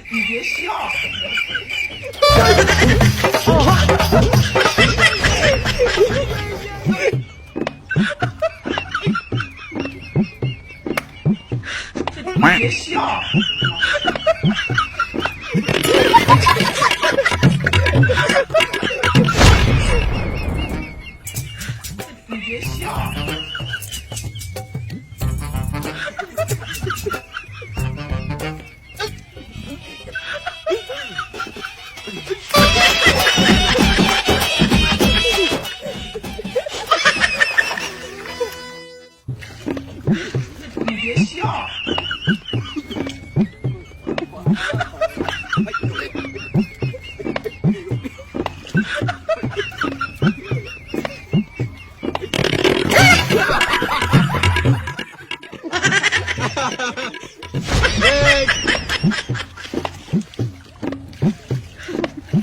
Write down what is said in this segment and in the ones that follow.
你别笑。你别笑。你别笑。你别笑。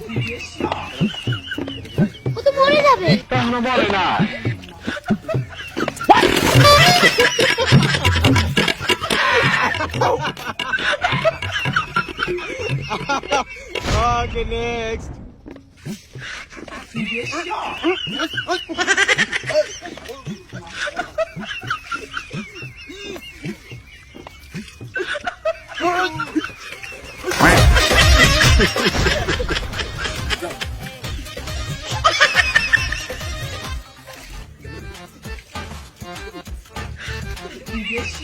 你别笑。ও তো মরে যাবে। এখনো বলে না। Okay, next. 你别笑。你别笑。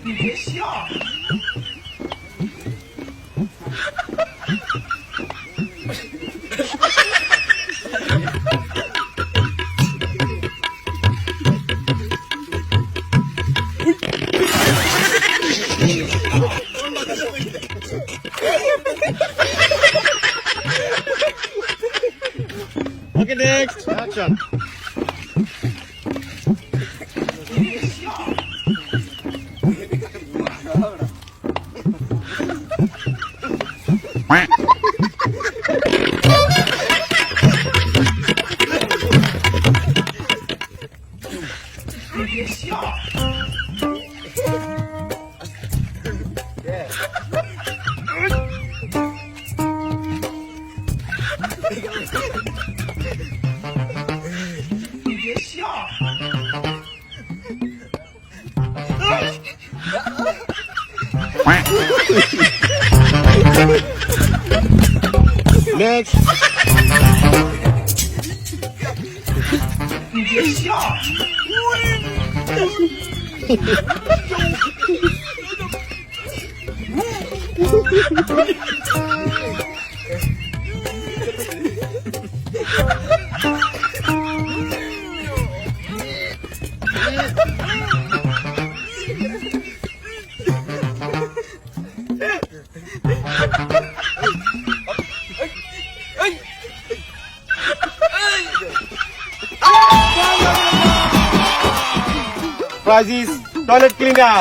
你别笑。Okay, next. Action. 你别笑。你别笑。你别笑。Next. 你别笑。Prize is toilet cleaner.